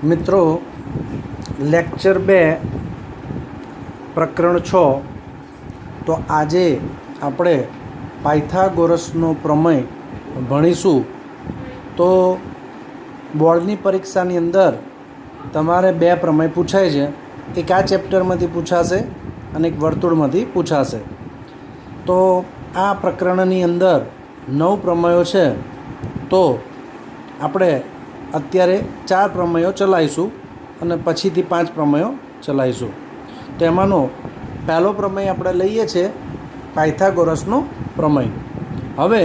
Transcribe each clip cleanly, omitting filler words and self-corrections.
મિત્રો લેક્ચર 2 પ્રકરણ 6 તો આજે આપણે પાયથાગોરસનો પ્રમેય ભણીશું। તો બોર્ડની પરીક્ષાની અંદર તમારે 2 પ્રમેય પૂછાય છે, એક આ ચેપ્ટરમાંથી પૂછાશે અને એક વર્તુળમાંથી પૂછાશે। તો આ પ્રકરણની અંદર 9 પ્રમેયો છે, તો આપણે અત્યારે 4 પ્રમેયો ચલાવીશું અને પછીથી 5 પ્રમેયો ચલાવીશું। તો એમાંનો પહેલો પ્રમેય આપણે લઈએ છીએ પાયથાગોરસનો પ્રમેય। હવે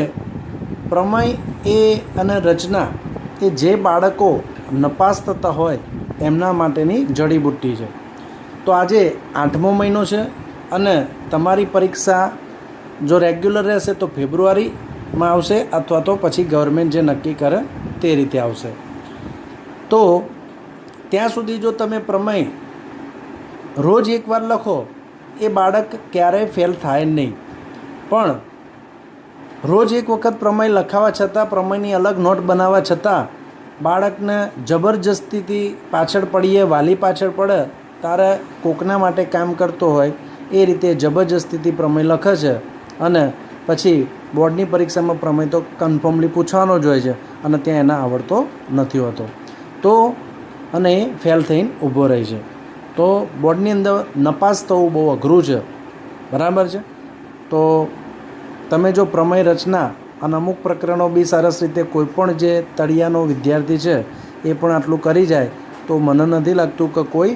પ્રમેય એ અને રચના એ જે બાળકો નપાસ થતા હોય એમના માટેની જડીબુટ્ટી છે। તો આજે 8મો મહિનો છે અને તમારી પરીક્ષા જો રેગ્યુલર રહેશે તો ફેબ્રુઆરીમાં આવશે અથવા તો પછી ગવર્મેન્ટ જે નક્કી કરે તે રીતે આવશે। તો ત્યાં સુધી જો તમે પ્રમેય રોજ એકવાર લખો એ બાળક ક્યારેય ફેલ થાય નહીં, પણ રોજ એક વખત પ્રમેય લખાવા છતાં, પ્રમેયની અલગ નોટ બનાવવા છતાં બાળકને જબરજસ્તીથી પાછળ પડીએ, વાલી પાછળ પડે તારે કોકના માટે કામ કરતો હોય એ રીતે જબરજસ્તીથી પ્રમેય લખે છે અને પછી બોર્ડની પરીક્ષામાં પ્રમેય તો કન્ફર્મલી પૂછવાનો જ હોય છે અને ત્યાં એના આવડતો નથી હોતો, તો અને એ ફેલ થઈને ઊભો રહે છે। તો બોર્ડની અંદર નપાસ થવું બહુ અઘરું છે, બરાબર છે। તો તમે જો પ્રમેય રચના અને અમુક પ્રકરણો બી સરસ રીતે કોઈપણ જે તળિયાનો વિદ્યાર્થી છે એ પણ આટલું કરી જાય તો મને નથી લાગતું કે કોઈ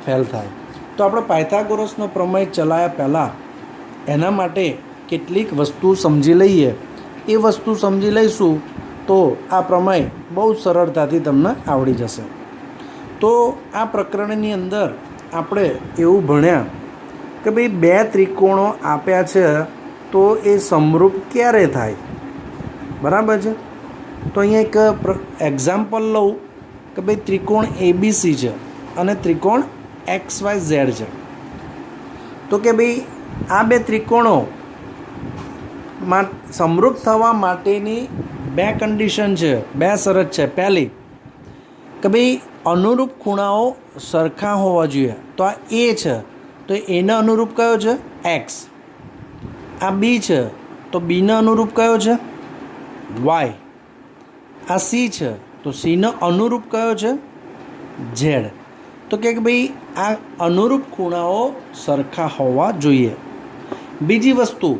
ફેલ થાય। તો આપણે પાયથાગોરસનો પ્રમેય ચલાવ્યા પહેલાં એના માટે કેટલીક વસ્તુ સમજી લઈએ। એ વસ્તુ સમજી લઈશું તો આ પ્રમેય બહુ સરળતાથી તમને આવડી જશે। તો આ પ્રકરણની અંદર આપણે એવું ભણ્યા કે ભાઈ 2 ત્રિકોણો આપ્યા છે તો એ સમરૂપ ક્યારે થાય, બરાબર છે। તો અહીંયા એક એક્ઝામ્પલ લઉં કે ભાઈ ત્રિકોણ ABC છે અને ત્રિકોણ XYZ છે। તો કે ભાઈ આ 2 ત્રિકોણો સમરૂપ થવા માટેની 2 કન્ડિશન છે, 2 શરત છે। પહેલી કે ભાઈ અનુરૂપ ખૂણાઓ સરખા હોવા જોઈએ। તો આ A છે તો એના અનુરૂપ કયો છે X, આ B છે તો Bના અનુરૂપ કયો છે Y, આ C છે તો Cનો અનુરૂપ કયો છે Z। તો કે ભાઈ આ અનુરૂપ ખૂણાઓ સરખા હોવા જોઈએ। બીજી વસ્તુ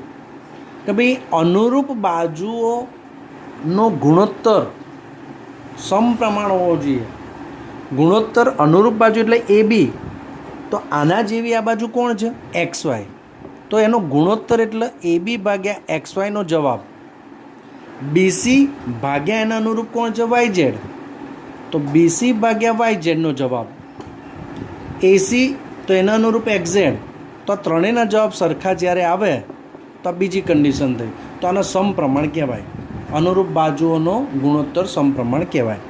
કે ભાઈ અનુરૂપ બાજુઓનો ગુણોત્તર સમપ્રમાણ હોવો જોઈએ। ગુણોત્તર અનુરૂપ બાજુ એટલે AB, તો આના જેવી આ બાજુ કોણ છે XY, તો એનો ગુણોત્તર એટલે AB ભાગ્યા XYનો જવાબ, BC ભાગ્યા એના અનુરૂપ કોણ છે YZ, તો BC ભાગ્યા YZનો જવાબ, AC તો એના અનુરૂપ XZ। તો આ ત્રણેયના જવાબ સરખા જ્યારે આવે તો આ બીજી કન્ડિશન થઈ, તો આને સમપ્રમાણ કહેવાય, અનુરૂપ બાજુઓનો ગુણોત્તર સમપ્રમાણ કહેવાય।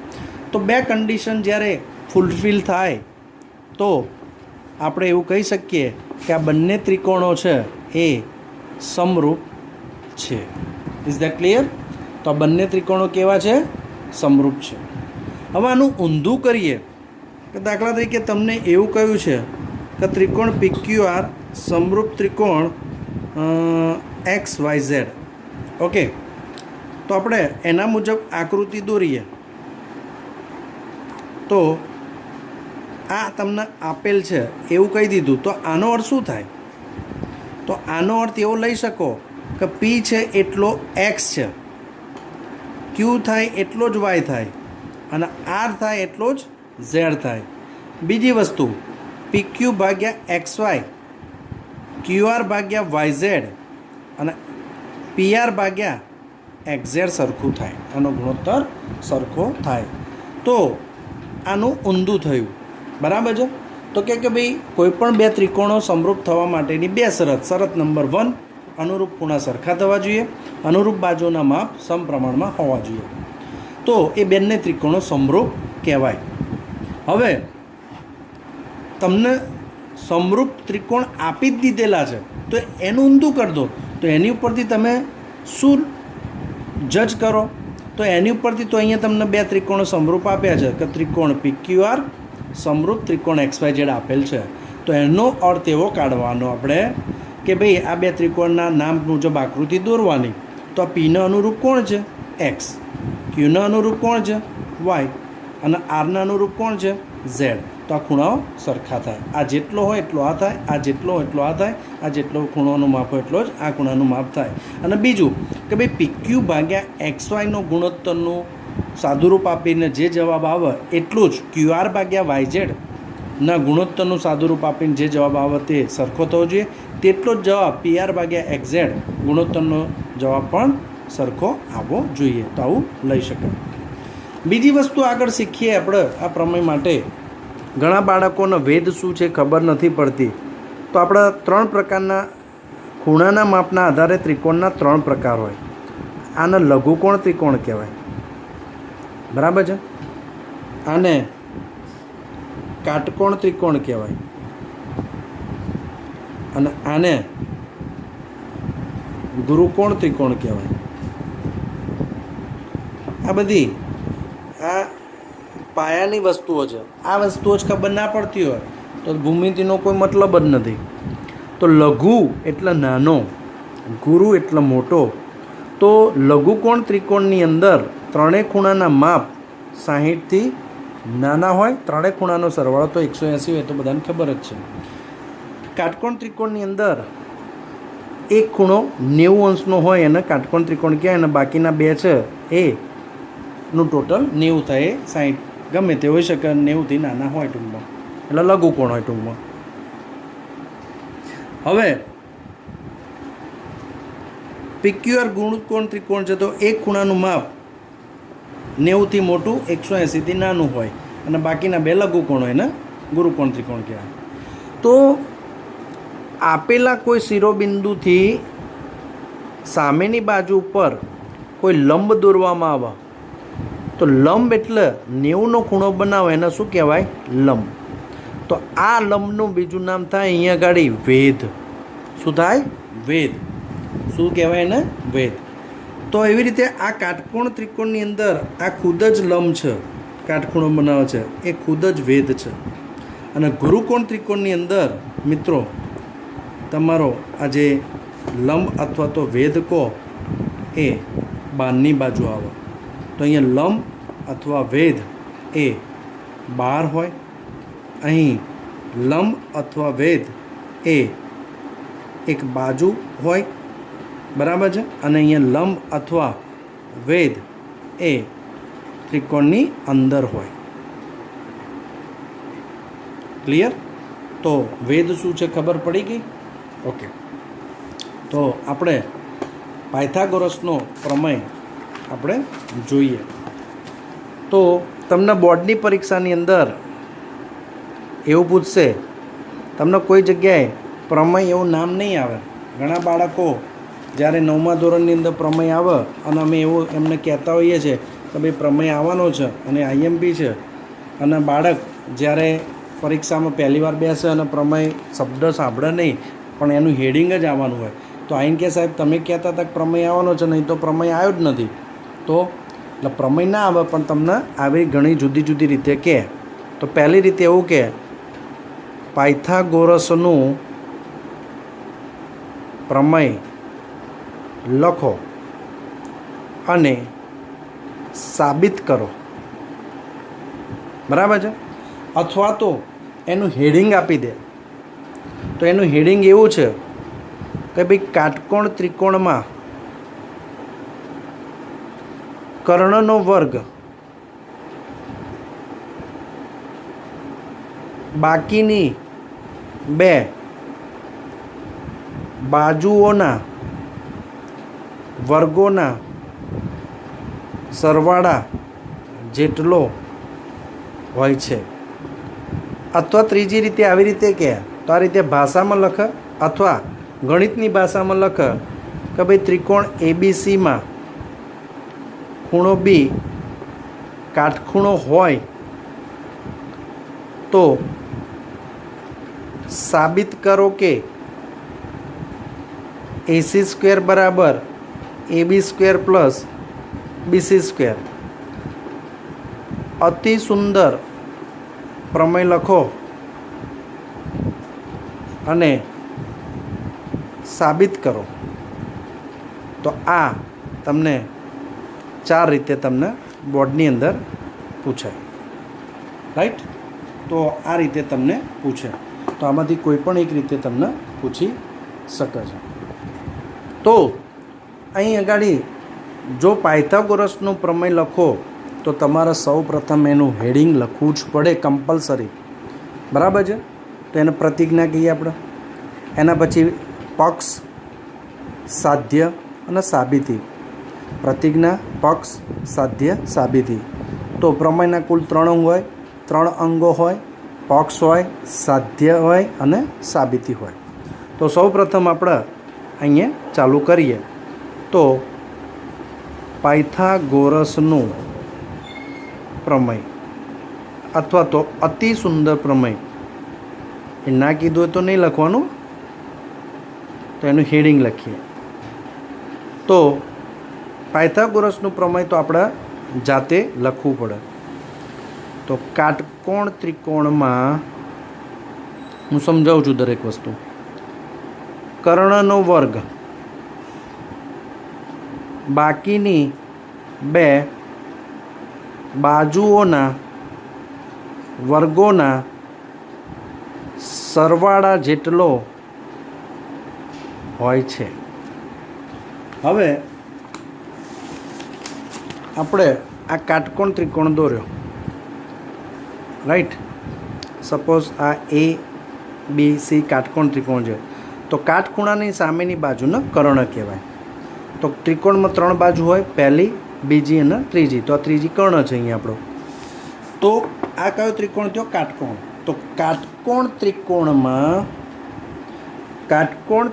તો 2 કન્ડિશન જ્યારે ફૂલફિલ થાય તો આપણે એવું કહી શકીએ કે આ બંને ત્રિકોણો છે એ સમરૂપ છે। Is that clear? તો આ બંને ત્રિકોણો કેવા છે? સમરૂપ છે। હવે આનું ઊંધું કરીએ કે દાખલા તરીકે તમને એવું કહ્યું છે કે ત્રિકોણ PQR સમરૂપ ત્રિકોણ XYZ, ઓકે। તો આપણે એના મુજબ આકૃતિ દોરીએ। તો આ તમને આપેલ છે એવું કહી દીધું, તો આનો અર્થ શું થાય? તો આનો અર્થ એવો લઈ શકો કે P છે એટલો X છે, Q થાય એટલો જ Y થાય અને R થાય એટલો જ Z થાય। બીજી વસ્તુ PQ ભાગ્યા XY, QR ભાગ્યા YZ અને PR ભાગ્યા XZ સરખું થાય, આનો ગુણોત્તર સરખો થાય। તો આનું ઊંધું થયું, બરાબર છે। તો કે ભાઈ કોઈપણ 2 ત્રિકોણો સમરૂપ થવા માટેની 2 શરત। શરત નંબર 1, અનુરૂપ ખૂણા સરખા થવા જોઈએ, અનુરૂપ બાજુના માપ સમપ્રમાણમાં હોવા જોઈએ, તો એ બંને ત્રિકોણો સમરૂપ કહેવાય। હવે તમને સમરૂપ ત્રિકોણ આપી જ દીધેલા છે તો એનું ઊંધું કરી દો, તો એની ઉપરથી તમે શું જજ કરો તો એની ઉપરથી તો અહીંયા તમને બે ત્રિકોણો સમરૂપ આપ્યા છે કે ત્રિકોણ PQR સમરૂપ ત્રિકોણ XYZ આપેલ છે. તો એનો અર્થ એવો કાઢવાનો આપણે કે ભાઈ આ બે ત્રિકોણના નામ મુજબ આકૃતિ દોરવાની. તો આ Pના અનુરૂપ કોણ છે? X, Qના અનુરૂપ કોણ છે? Y અને Rના અનુરૂપ કોણ છે? Z. તો આ ખૂણાઓ સરખા થાય. આ જેટલો હોય એટલો આ થાય, આ જેટલો હોય એટલો આ થાય, આ જેટલો ખૂણાનું માપ હોય એટલો જ આ ખૂણાનું માપ થાય. અને બીજું કે ભાઈ PQ ભાગ્યા XYનો ગુણોત્તરનું સાદુરૂપ આપીને જે જવાબ આવે એટલું જ QR ભાગ્યા YZ ના ગુણોત્તરનું સાદુરૂપ આપીને જે જવાબ આવે તે સરખો થવો જોઈએ. તેટલો જ જવાબ PR ભાગ્યા XZ ગુણોત્તરનો જવાબ પણ સરખો આવવો જોઈએ. તો આવું લઈ શકાય. બીજી વસ્તુ આગળ શીખીએ આપણે આ પ્રમેય માટે. ઘણા બાળકોને વેદ શું છે ખબર નથી પડતી. તો આપણા 3 પ્રકારના ખૂણાના માપના આધારે ત્રિકોણના 3 પ્રકાર હોય. આને લઘુકોણ ત્રિકોણ કહેવાય, બરાબર છે. આને કાટકોણ ત્રિકોણ કહેવાય અને આને ગુરુકોણ ત્રિકોણ કહેવાય. આ બધી આ પાયાની વસ્તુઓ છે. આ વસ્તુઓ જ ખબર ના પડતી હોય તો ભૂમિતિનો કોઈ મતલબ જ નથી. તો લઘુ એટલે નાનો, ગુરુ એટલે મોટો. તો લઘુકોણ ત્રિકોણની અંદર ત્રણેય ખૂણાના માપ 60થી નાના હોય. ત્રણેય ખૂણાનો સરવાળો તો 180 હોય તો બધાને ખબર જ છે. કાટકોણ ત્રિકોણની અંદર એક ખૂણો 90 અંશનો હોય એને કાટકોણ ત્રિકોણ કહેવાય અને બાકીના બે છે એનું ટોટલ 90 થાય. 60 ગમે તે હોઈ શકે, 90થી નાના હોય ટૂંકમાં, એટલે લઘુકોણ હોય ટૂંકમાં. હવે PQR ગુણકોણ ત્રિકોણ છે તો એક ખૂણાનું માપ 90થી મોટું, 180થી નાનું હોય અને બાકીના બે લઘુકોણ હોય ને ગુરુકોણ ત્રિકોણ કહેવાય. તો આપેલા કોઈ શિરોબિંદુથી સામેની બાજુ ઉપર કોઈ લંબ દોરવામાં આવે તો લંબ એટલે 90નો ખૂણો બનાવે એને શું કહેવાય? લંબ. તો આ લંબનું બીજું નામ થાય અહીંયા આગળ વેધ. શું થાય? વેધ. શું કહેવાય એને? વેધ. તો એવી રીતે આ કાટકોણ ત્રિકોણની અંદર આ ખુદ જ લંબ છે, કાટખૂણો બનાવે છે, એ ખુદ જ વેધ છે. અને ગુરુકોણ ત્રિકોણની અંદર મિત્રો તમારો આ જે લંબ અથવા તો વેધ કહો એ બહારની બાજુ આવે. તો અહીંયા લંબ અથવા વેધ એ બહાર હોય, અહીં લંબ અથવા વેધ એ એક બાજુ હોય, બરાબર છે. અને અહીંયા લંબ અથવા વેધ એ ત્રિકોણની અંદર હોય. ક્લિયર? તો વેધ શું છે ખબર પડી ગઈ? ઓકે. તો આપણે પાયથાગોરસનો પ્રમેય આપણે જોઈએ. તો તમને બોર્ડની પરીક્ષાની અંદર એવું પૂછશે, તમને કોઈ જગ્યાએ પ્રમેય એવું નામ નહીં આવે. ઘણા બાળકો જ્યારે 9મા ધોરણની અંદર પ્રમેય આવે અને અમે એવું એમને કહેતા હોઈએ છીએ કે ભાઈ પ્રમેય આવવાનો છે અને IMP છે, અને બાળક જ્યારે પરીક્ષામાં પહેલી વાર બેસે અને પ્રમેય શબ્દ સાંભળે નહીં પણ એનું હેડિંગ જ આવવાનું હોય તો આઈને કે સાહેબ તમે કહેતા હતા કે પ્રમેય આવવાનો છે, નહીં તો પ્રમેય આવ્યો જ નથી. તો એટલે પ્રમેય ના આવે પણ તમને આવી ઘણી જુદી જુદી રીતે કહે. તો પહેલી રીતે એવું કે પાયથાગોરસનું પ્રમેય લખો અને સાબિત કરો, બરાબર છે. અથવા તો એનું હેડિંગ આપી દે. તો એનું હેડિંગ એવું છે કે ભાઈ કાટકોણ ત્રિકોણમાં કર્ણનો વર્ગ બાકીની બે બાજુઓના વર્ગોના સરવાળા જેટલો હોય છે. અથવા ત્રીજી રીતે આવી રીતે કહે તો આ રીતે ભાષામાં લખે અથવા ગણિતની ભાષામાં લખે કે ભાઈ ત્રિકોણ ABCમાં ખૂણો B કાટખૂણો હોય તો સાબિત કરો કે AC² બરાબર AB² પ્લસ BC સ્ક્વેર. અતિ સુંદર પ્રમેય લખો અને સાબિત કરો. તો આ તમને 4 રીતે તમને બોર્ડની અંદર પૂછાય. રાઈટ? તો આ રીતે તમને પૂછે. તો આમાંથી કોઈ પણ એક રીતે તમને પૂછી શકે છે. તો અહીં આગળ જો પાયથાગોરસનું પ્રમેય લખો તો તમારે સૌ પ્રથમ એનું હેડિંગ લખવું જ પડે, કમ્પલસરી. બરાબર છે? તો એને પ્રતિજ્ઞા કહીએ આપણે. એના પછી પક્ષ, સાધ્ય અને સાબિતી. પ્રતિજ્ઞા, પક્ષ, સાધ્ય, સાબિતી. તો પ્રમેયના કુલ 3 અંગ હોય, 3 અંગો હોય, પક્ષ હોય, સાધ્ય હોય અને સાબિતી હોય. તો સૌ પ્રથમ આપણે અહીંયા ચાલુ કરીએ. તો પાયથાગોરસનું પ્રમેય અથવા તો અતિ સુંદર પ્રમેય એ ના કીધું હોય તો નહીં લખવાનું, તો એનું હેડિંગ લખીએ. તો પાયથાગોરસનું પ્રમેય તો આપણે જાતે લખવું પડે. તો કાટકોણ ત્રિકોણમાં હું સમજાવું છું દરેક વસ્તુ. કર્ણનો વર્ગ બાકીની 2 બાજુઓના વર્ગોના સરવાળા જેટલો હોય છે. હવે આપણે આ કાટકોણ ત્રિકોણ દોર્યો. રાઈટ? સપોઝ આ ABC કાટકોણ ત્રિકોણ છે. તો કાટખૂણાની સામેની બાજુને કર્ણ કહેવાય. તો ત્રિકોણમાં 3 બાજુ હોય, પહેલી, બીજી અને ત્રીજી. તો આ ત્રીજી કર્ણ છે અહીંયા આપણો. તો આ કયો ત્રિકોણ થયો? કાટકોણ. તો કાટકોણ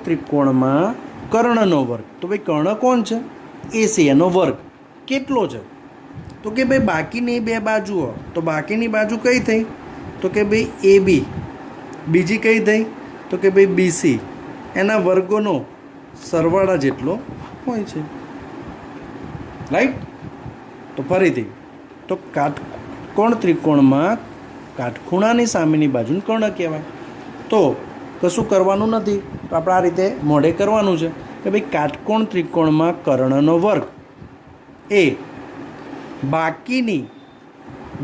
ત્રિકોણમાં કર્ણનો વર્ગ. તો ભાઈ કર્ણ કોણ છે? AC. એનો વર્ગ કેટલો છે? તો કે ભાઈ બાકીની 2 બાજુઓ. તો બાકીની બાજુ કઈ થઈ? તો કે ભાઈ AB. બીજી કઈ થઈ? તો કે ભાઈ BC. એના વર્ગોનો સરવાળા જેટલો હોય છે. રાઈટ? તો ફરીથી, તો કાટકોણ ત્રિકોણમાં કાટખૂણાની સામેની બાજુને કર્ણ કહેવાય. તો કશું કરવાનું નથી. તો આપણે આ રીતે મોઢે કરવાનું છે કે ભાઈ કાટકોણ ત્રિકોણમાં કર્ણનો વર્ગ એ બાકીની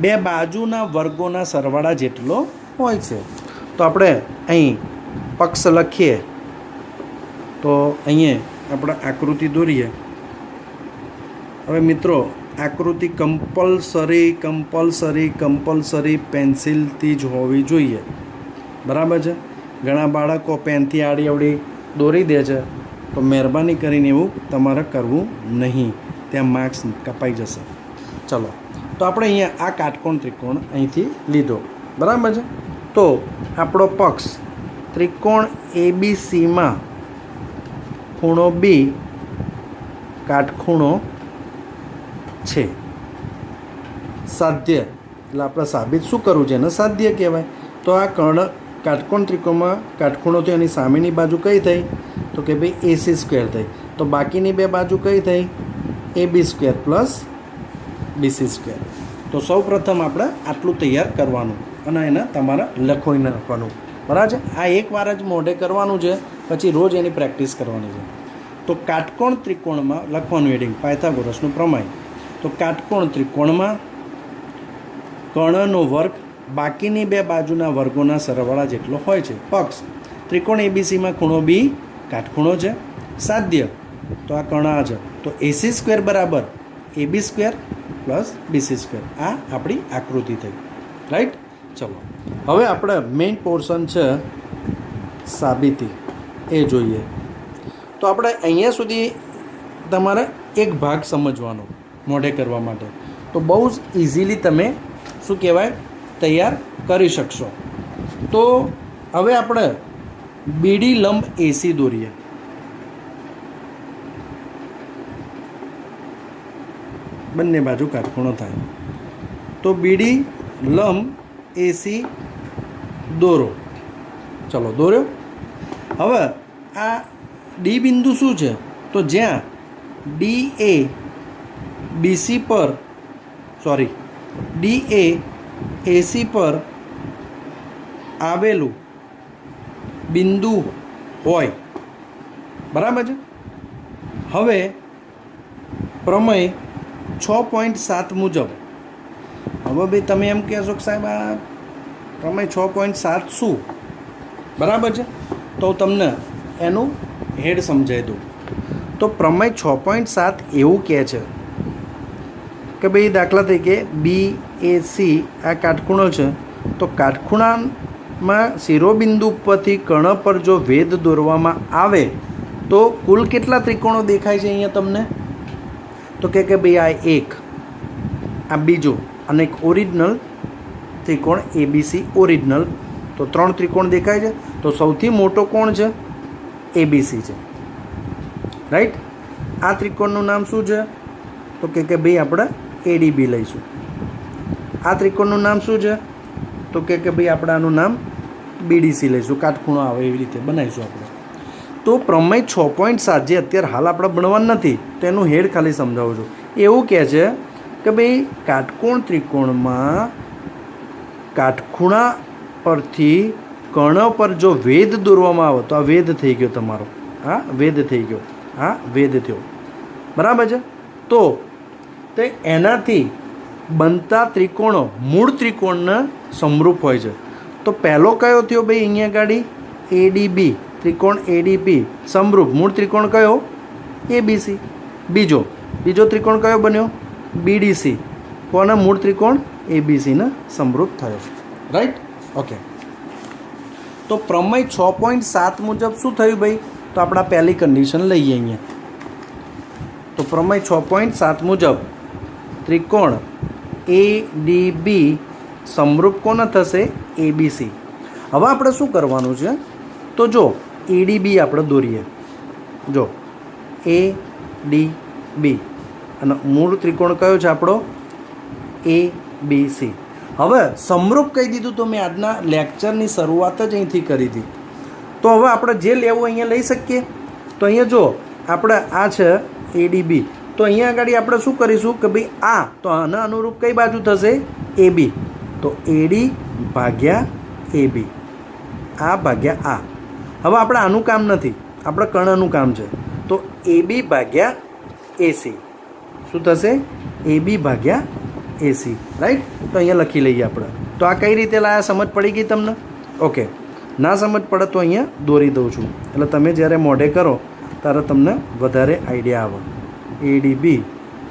2 બાજુના વર્ગોના સરવાળા જેટલો હોય છે. તો આપણે અહીં પક્ષ લખીએ. તો અહીંયા આપણે આકૃતિ દોરીએ. હવે મિત્રો, આકૃતિ કમ્પલસરી પેન્સિલથી જ હોવી જોઈએ. બરાબર છે? ઘણા બાળકો પેનથી આડી અવડી દોરી દે છે. તો મહેરબાની કરીને એવું તમારે કરવું નહીં, ત્યાં માર્ક્સ કપાઈ જશે. ચલો, તો આપણે અહીંયા આ કાટકોણ ત્રિકોણ અહીંથી લીધો. બરાબર છે? તો આપણો પક્ષ ત્રિકોણ ABCમાં ખૂણો B કાટખૂણો છે. સાધ્ય એટલે આપણે સાબિત શું કરવું છે? એને સાધ્ય કહેવાય. તો આ કાટકોણ ત્રિકોણમાં કાટખૂણો થયો, એની સામેની બાજુ કઈ થઈ? તો કે ભાઈ AC સ્ક્વેર થઈ. તો બાકીની 2 બાજુ કઈ થઈ? AB square plus BC square. તો સૌ પ્રથમ આપણે આટલું તૈયાર કરવાનું અને એને તમારે લખોઈને નાખવાનું. બરાબર છે? આ એકવાર જ મોઢે કરવાનું છે, પછી રોજ એની પ્રેક્ટિસ કરવાની છે. તો કાટકોણ ત્રિકોણમાં લખવાનું હેડિંગ પાયથાગોરસનું પ્રમેય. તો કાટકોણ ત્રિકોણમાં કર્ણનો વર્ગ બાકીની 2 બાજુના વર્ગોના સરવાળા જેટલો હોય છે. પક્ષ ત્રિકોણ ABCમાં ખૂણો B કાટખૂણો છે. સાધ્ય તો આ કર્ણ આ છે. તો AC સ્ક્વેર બરાબર AB square plus BC square. આ આપણી આકૃતિ થઈ. રાઈટ? ચલો, હવે આપણે મેઇન પોર્શન છે સાબિતી, એ જોઈએ. તો આપણે અહીંયા સુધી તમારે એક ભાગ સમજવાનો મોઢે કરવા માટે. તો બહુ જ ઇઝીલી તમે શું કહેવાય તૈયાર કરી શકશો. તો હવે આપણે BD લંબ AC દોરીએ. બંને બાજુ કાટખૂણો થાય. તો BD લંબ AC દોરો. ચલો, દોર્યો. હવે આ D બિંદુ શું છે? તો જ્યાં DA BC पर सॉरी DA AC पर આવેલું બિંદુ હોય, બરાબર છે. હવે પ્રમેય 6.7 મુજબ, હવે ભાઈ તમે એમ કહેશો કે સાહેબ આ પ્રમેય 6.7 શું, બરાબર છે, તો તમને એનું હેડ સમજાવી દઉં. તો પ્રમેય 6.7 એવું કહે છે કે ભાઈ દાખલા તરીકે BAC આ કાટખૂણો છે, તો કાટખૂણામાં શિરોબિંદુ પરથી કર્ણ પર જો વેધ દોરવામાં આવે તો કુલ કેટલા ત્રિકોણો દેખાય છે અહીંયા તમને? તો કે ભાઈ આ એક, આ બીજો અને એક ઓરિજિનલ ત્રિકોણ ABC ઓરિજિનલ, તો 3 ત્રિકોણ દેખાય છે. તો સૌથી મોટો કોણ છે? ABC છે, રાઈટ. આ ત્રિકોણનું નામ શું છે? તો કે ભાઈ આપણે ADB લઈશું. આ ત્રિકોણનું નામ શું છે? તો કે ભાઈ આપણે આનું નામ BDC લઈશું, કાટખૂણો આવે એવી રીતે બનાવીશું આપણે. તો પ્રમેય 6.7 જે અત્યારે હાલ આપણે ભણવાનું નથી, તો એનું હેડ ખાલી સમજાવું છું. એવું કહે છે કે ભાઈ કાટકોણ ત્રિકોણમાં કાટખૂણા પરથી કર્ણ પર જો વેધ દોરવામાં આવે તો આ વેધ થઈ ગયો તમારો, હા વેધ થઈ ગયો, હા વેધ થયો, બરાબર છે. તો તે એનાથી બનતા ત્રિકોણો મૂળ ત્રિકોણના સમરૂપ હોય છે. તો પહેલો કયો થયો ભાઈ અહીંયા ગાડી? ADB, ત્રિકોણ ADB સમરૂપ. મૂળ ત્રિકોણ કયો? ABC. બીજો ત્રિકોણ કયો બન્યો? BDC. કોના મૂળ ત્રિકોણ? ABC ના સમરૂપ થયો, રાઈટ. ઓકે. તો પ્રમેય 6.7 મુજબ શું થયું ભાઈ? તો આપણા પહેલી કન્ડિશન લઈએ અહીંયા. તો પ્રમેય 6.7 મુજબ ત્રિકોણ ADB સમરૂપ કોના થશે? ABC. હવે આપણે શું કરવાનું છે? તો જો ADB આપણે દોરીએ, જો ADB અને મૂળ ત્રિકોણ કયો છે આપણો? ABC. હવે સમરૂપ કહી દીધું તો મેં આજના લેક્ચરની શરૂઆત જ અહીંથી કરી હતી. તો હવે આપણે જે લેવું અહીંયા લઈ શકીએ. તો અહીંયા જો આપણે આ છે ADB, તો અહીંયા આગળ આપણે શું કરીશું કે ભાઈ આ તો આના અનુરૂપ કઈ બાજુ થશે? AB. તો AD ભાગ્યા AB, આ ભાગ્યા આ. હવે આપણે આનું કામ નથી, આપણે કર્ણનું કામ છે. તો AB ભાગ્યા AC શું થશે? AB ભાગ્યા AC, રાઈટ. તો અહીંયા લખી લઈએ આપણે. તો આ કઈ રીતે લાયા? સમજ પડી ગઈ તમને? ઓકે. ના સમજ પડે તો અહીંયા દોરી દઉં છું, એટલે તમે જ્યારે મોઢે કરો ત્યારે તમને વધારે આઈડિયા આવે. ADB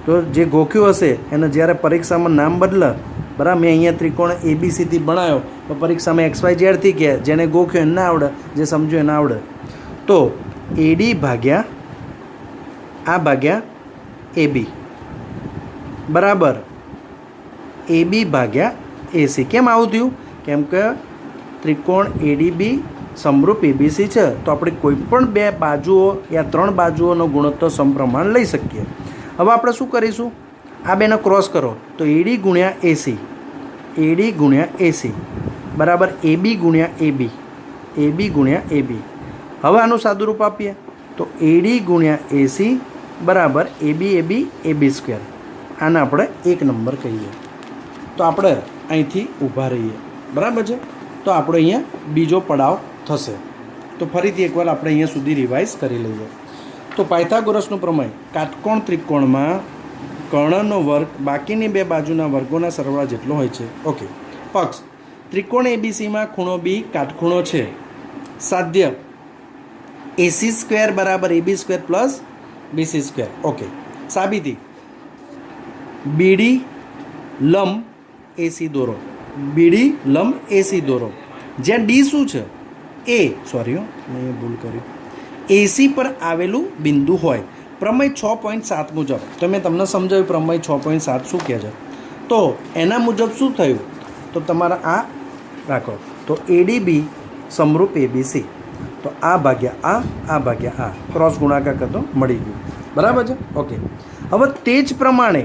તો જે ગોખ્યું હશે એને જ્યારે પરીક્ષામાં નામ બદલે, બરાબર. મેં અહીંયા ત્રિકોણ ABCથી બનાવ્યો, તો પરીક્ષામાં XYZથી કહે, જેને ગોખ્યો એને ના આવડે, જે સમજ્યું એને આવડે. તો AD ભાગ્યા આ ભાગ્યા AB બરાબર AB ભાગ્યા AC. કેમ આવું થયું? કેમ કે ત્રિકોણ ADB સમરૂપ ABC છે, તો આપણે કોઈ પણ બે બાજુઓ યા 3 બાજુઓનો ગુણોત્તર સમપ્રમાણ લઈ શકીએ. હવે આપણે શું કરીશું? આ બેને ક્રોસ કરો તો AD ગુણ્યા AC, AD ગુણ્યા AC બરાબર AB ગુણ્યા AB, AB ગુણ્યા AB. હવે આનું સાદુરૂપ આપીએ તો AD ગુણ્યા AC બરાબર AB AB AB સ્ક્વેર. આને આપણે 1 નંબર કહીએ. તો આપણે અહીંથી ઊભા રહીએ, બરાબર છે. તો આપણે અહીંયા બીજો પડાવ થશે. તો ફરીથી એકવાર આપણે અહીંયા સુધી રિવાઇઝ કરી લઈએ. તો પાયથાગોરસનું પ્રમેય કાટકોણ ત્રિકોણમાં કર્ણનો વર્ગ બાકીની બે બાજુના વર્ગોના સરવાળા જેટલો હોય છે. ઓકે. પક્ષ ત્રિકોણ ABCમાં ખૂણો B કાટખૂણો છે. સાધ્ય AC સ્ક્વેર બરાબર AB square plus BC square. Okay. સાબિતી BD લંબ AC દોરો, BD લંબ AC દોરો. જ્યાં D શું છે? મેં ભૂલ કર્યું. AC પર આવેલું બિંદુ હોય. પ્રમેય 6.7 મુજબ, તો મેં તમને સમજાવ્યું પ્રમેય 6.7 શું કહે છે. તો એના મુજબ શું થયું? તો તમારે આ રાખો. તો ADB સમરૂપ ABC, તો આ ભાગ્યા આ ભાગ્યા આ, ક્રોસ ગુણાકાર કરતો મળી ગયું, બરાબર છે. ઓકે. હવે તે જ પ્રમાણે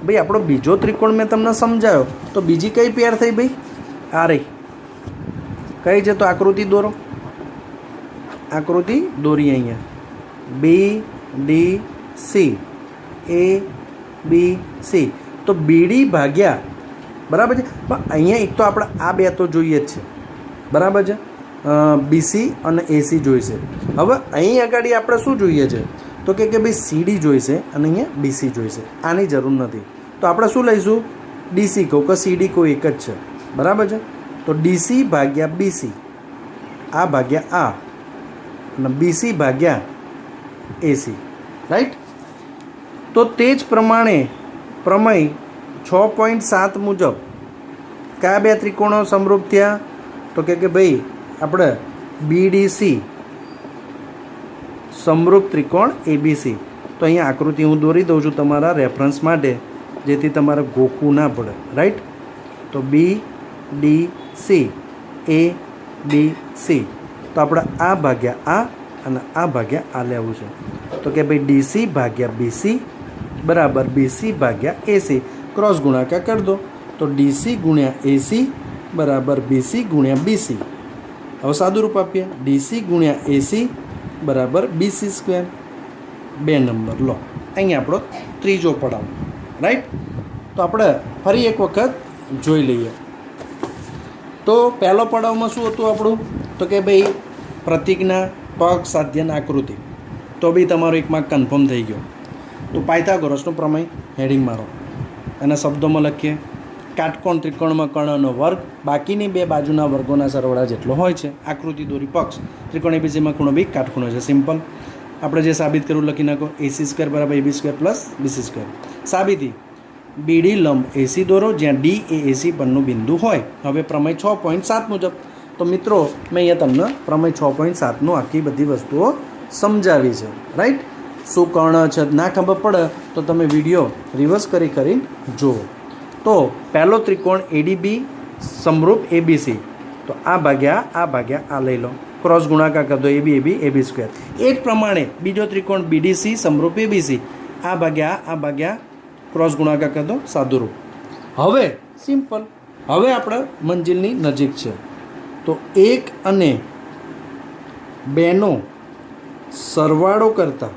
ભાઈ આપણો બીજો ત્રિકોણ મેં તમને સમજાવ્યો, તો બીજી કઈ પેર થઈ ભાઈ? આ રહી. કઈ છે? તો આકૃતિ દોરો, આકૃતિ દોરી અહીંયા. BDC BC તો BD ભાગ્યા બરાબર છે, પણ અહીંયા એક તો આપણે આ બે તો જોઈએ જ છે બરાબર છે, BC અને AC જોઈશે. હવે અહીં આગળ આપણે શું જોઈએ છે તો કે ભાઈ CD જોઈશે અને અહીંયા BC જોઈશે. આની જરૂર નથી તો આપણે શું લઈશું DC કહું કે CD કોઈ એક જ છે બરાબર છે. તો DC ભાગ્યા BC આ ભાગ્યા આ અને BC ભાગ્યા AC રાઈટ. તો તે જ પ્રમાણે પ્રમેય 6.7 મુજબ કયા બે ત્રિકોણો સમરૂપ થયા તો કે ભાઈ આપણે BDC સમરૂપ ત્રિકોણ ABC. તો અહીંયા આકૃતિ હું દોરી દઉં છું તમારા રેફરન્સ માટે જેથી તમારે ગોખવું ના પડે રાઈટ. તો BDC ABC તો આપણે આ ભાગ્યા આ અને આ ભાગ્યા આ લેવું છે. તો કે ભાઈ DC ભાગ્યા BC બરાબર BC ભાગ્યા AC ક્રોસ ગુણાકાર કરી દો. તો DC ગુણ્યા AC બરાબર BC ગુણ્યા BC. હવે સાદું રૂપ આપીએ DC ગુણ્યા AC બરાબર BC સ્ક્વેર. 2 નંબર લો. અહીંયા આપણો ત્રીજો પડાવ રાઈટ. તો આપણે ફરી એક વખત જોઈ લઈએ. તો પહેલો પડાવમાં શું હતું આપણું તો કે ભાઈ પ્રતીકના પક્ષ સાધ્યના આકૃતિ. તો બી તમારો એક માર્ક કન્ફર્મ થઈ ગયો. તો પાયથાગોરસનું પ્રમેય હેડિંગ મારો એના શબ્દોમાં લખીએ કાટકોણ ત્રિકોણમાં કર્ણનો વર્ગ બાકીની બે બાજુના વર્ગોના સરવાળા જેટલો હોય છે. આકૃતિ દોરી પક્ષ ત્રિકોણ ABCમાં ખૂણો બી કાટખૂણો છે. સિમ્પલ આપણે જે સાબિત કરવું લખી નાખો AC સ્ક્વેર બરાબર AB square plus BC square. સાબિતી BD લંબ AC દોરો જ્યાં D એ AC પરનું બિંદુ હોય. હવે પ્રમેય 6.7 મુજબ તો મિત્રો મેં અહીંયા તમને પ્રમેય 6.7નું આખી બધી વસ્તુઓ સમજાવી છે રાઈટ. શું કર્ણ છે ના ખબર પડે તો તમે વિડીયો રિવર્સ કરી જુઓ. તો પહેલો ત્રિકોણ ADB સમરૂપ ABC તો આ ભાગ્યા આ લઈ લો ક્રોસ ગુણાકાર કરી દો AB સ્ક્વેર. એ જ પ્રમાણે બીજો ત્રિકોણ BDC સમરૂપ ABC આ ભાગ્યા ક્રોસ ગુણાકાર કરી દો સાદુરૂપ. હવે સિમ્પલ હવે આપણે મંજિલની નજીક છે તો 1 અને 2નો સરવાળો કરતા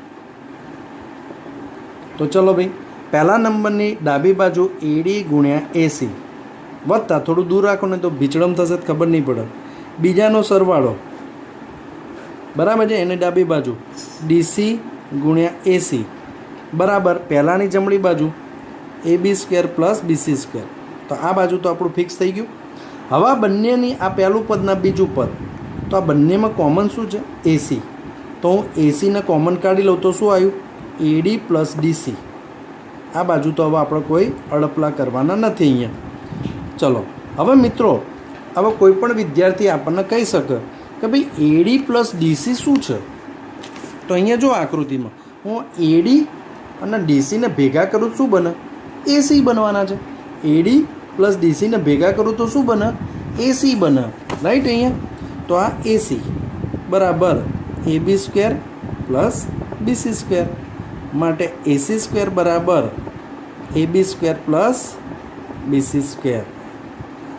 તો ચલો ભાઈ પહેલા નંબરની ડાબી બાજુ AD ગુણ્યા AC વત્તા થોડું દૂર રાખો ને તો ભીચડમ થશે ખબર નહીં પડે. બીજાનો સરવાળો બરાબર છે એને ડાબી બાજુ DC ગુણ્યા AC બરાબર પહેલાંની જમણી બાજુ AB square plus BC square. તો આ બાજુ તો આપણું ફિક્સ થઈ ગયું. હવે આ બંનેની આ પહેલું પદના બીજું પદ તો આ બંનેમાં કોમન શું છે AC. તો હું ACને કોમન કાઢી લઉં તો શું આવ્યું AD પ્લસ DC. આ બાજુ તો હવે આપણે કોઈ અડપલા કરવાના નથી અહીંયા. ચલો હવે મિત્રો હવે કોઈ પણ વિદ્યાર્થી આપણને કહી શકે કે ભાઈ AD પ્લસ DC શું છે. તો અહીંયા જો આકૃતિમાં હું AD અને DCને ભેગા કરું શું બને AC બનવાના છે. AD પ્લસ DCને ભેગા કરું તો શું બને AC બને રાઈટ. અહીંયા તો આ AC બરાબર AB square plus BC square માટે AC સ્ક્વેર બરાબર AB square plus BC square.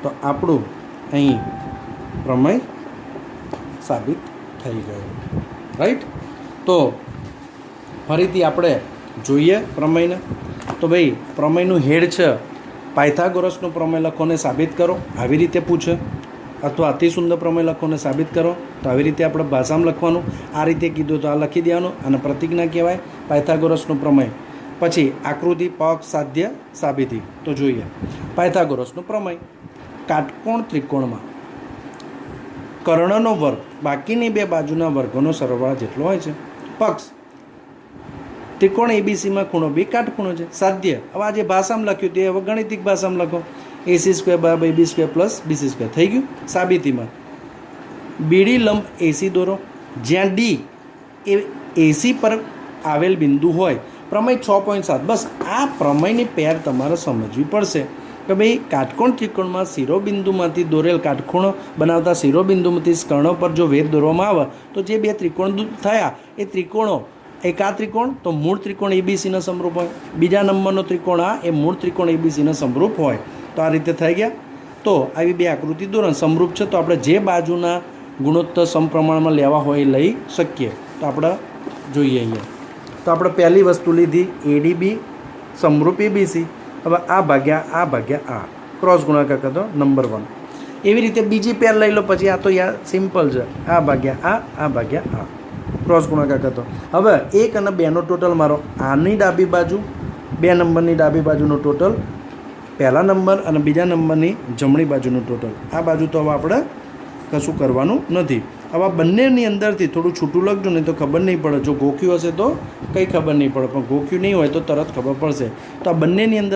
તો આપણું અહીં પ્રમેય સાબિત થઈ ગયું રાઈટ. તો ફરીથી આપણે જોઈએ પ્રમેયને. તો ભાઈ પ્રમેયનું હેડ છે પાયથાગોરસનું પ્રમેય લખોને સાબિત કરો આવી રીતે પૂછે અથવા અતિ સુંદર પ્રમેય લખોને સાબિત કરો તો આવી રીતે આપણે ભાષામાં લખવાનું. આ રીતે કીધું તો આ લખી દેવાનું અને પ્રતિજ્ઞા કહેવાય પાયથાગોરસનું પ્રમેય. પછી આકૃતિ પક્ષ સાધ્ય સાબિતી. તો જોઈએ પાયથાગોરસનું પ્રમેય કાટકોણ ત્રિકોણમાં કર્ણનો વર્ગ બાકીની બે બાજુના વર્ગોનો સરવાળો જેટલો હોય છે. પક્ષ ત્રિકોણ ABCમાં ખૂણો બી કાટખૂણો છે. સાધ્ય હવે આ જે ભાષામાં લખ્યું તે હવે ગણિતિક ભાષામાં લખો AC સ્ક્વેર બરાબર AB square plus BC square થઈ ગયું. સાબિતીમાં BD લંબ AC દોરો જ્યાં D એ AC પર આવેલ બિંદુ હોય. પ્રમેય 6.7 બસ આ પ્રમેયની પેર તમારે સમજવી પડશે કે ભાઈ કાટકોણ ત્રિકોણમાં શિરોબિંદુમાંથી દોરેલ કાટખૂણો બનાવતા શિરોબિંદુમાંથી કર્ણો પર જો વેધ દોરવામાં આવે તો જે બે ત્રિકોણ થયા એ ત્રિકોણો એક આ ત્રિકોણ તો મૂળ ત્રિકોણ ABCના સમરૂપ હોય. બીજા નંબરનો ત્રિકોણ આ એ મૂળ ત્રિકોણ ABCના સમરૂપ હોય. તો આ રીતે થઈ ગયા. તો આવી બે આકૃતિ દોરણ સમરૂપ છે તો આપણે જે બાજુના ગુણોત્તર સમપ્રમાણમાં લેવા હોય એ લઈ શકીએ. તો આપણે જોઈએ અહીંયા તો આપણે પહેલી વસ્તુ લીધી ADB સમરૂપ એબીસી. હવે આ ભાગ્યા આ ક્રોસ ગુણાકાર કરતો નંબર 1. એવી રીતે બીજી પેર લઈ લો. પછી આ તો યાર સિમ્પલ છે. આ ભાગ્યા આ ક્રોસ ગુણાકાર કરતો. હવે 1 અને 2નો ટોટલ મારો. આની ડાબી બાજુ 2 નંબરની ડાબી બાજુનો ટોટલ, પહેલા નંબર અને બીજા નંબરની જમણી બાજુનું ટોટલ. આ બાજુ તો હવે આપણે કશું કરવાનું નથી. હવે આ બંનેની અંદરથી થોડું છૂટું લખજો, નહીં તો ખબર નહીં પડે. જો ગોખ્યું હશે તો કંઈ ખબર નહીં પડે, પણ ગોખ્યું નહીં હોય તો તરત ખબર પડશે. તો આ બંનેની અંદર